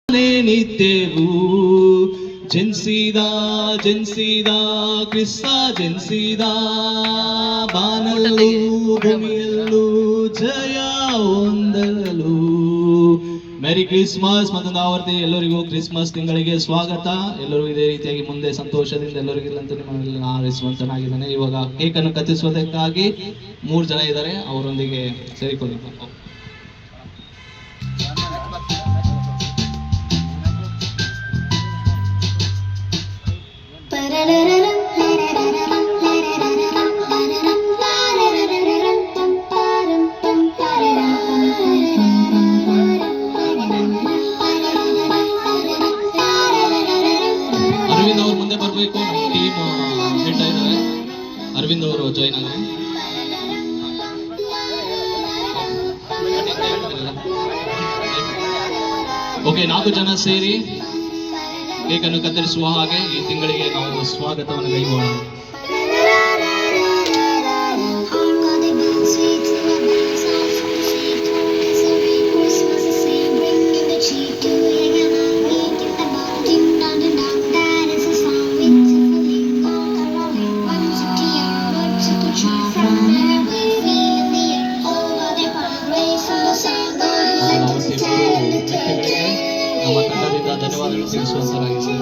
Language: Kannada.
ನಿತ್ಯವೂ ಜನಿಸಿದ ಕ್ರಿಸ್ತ ಜನಿಸಿದ ಬಾನಲ್ಲೂ ಭೂಮಿಯಲ್ಲೂ ಜಯ ಹೊಂದಲು. ಮೆರಿ ಕ್ರಿಸ್ಮಸ್. ಮತ್ತೊಂದು ಆವರ್ತಿ ಎಲ್ಲರಿಗೂ ಕ್ರಿಸ್ಮಸ್ ತಿಂಗಳಿಗೆ ಸ್ವಾಗತ. ಎಲ್ಲರೂ ಇದೇ ರೀತಿಯಾಗಿ ಮುಂದೆ ಸಂತೋಷದಿಂದ ಎಲ್ಲರಿಗಿಲ್ಲಂತ ನಿಮ್ಮಲ್ಲಿ ಆರೈಸುವಂತನಾಗಿದ್ದಾನೆ. ಇವಾಗ ಕೇಕನ್ನು ಕತ್ತಿಸುವುದಕ್ಕಾಗಿ 3 ಜನ ಇದ್ದಾರೆ, ಅವರೊಂದಿಗೆ ಸೇರಿಕೊಳ್ಳಬೇಕು. ಅರವಿಂದ್ ಅವರು ಮುಂದೆ ಬರಬೇಕು. ಟೀಮ್ ಹೇಳ್ತಾ ಇದ್ದಾರೆ, ಅರವಿಂದ್ ಅವರು ಜಾಯ್ನ್ ಆಗಿ. ಓಕೆ, 4 ಜನ ಸೇರಿ ಕೇಕನ್ನು ಕತ್ತರಿಸುವ ಹಾಗೆ ಈ ತಿಂಗಳಿಗೆ ನಾವು ಸ್ವಾಗತವನ್ನು ಕೈಗೊಳ್ಳೋಣ. ನಮ್ಮ ತಂಡದಿಂದ ಧನ್ಯವಾದಗಳು ತಿಳಿಸುವಂತರಾಗಿದೆ.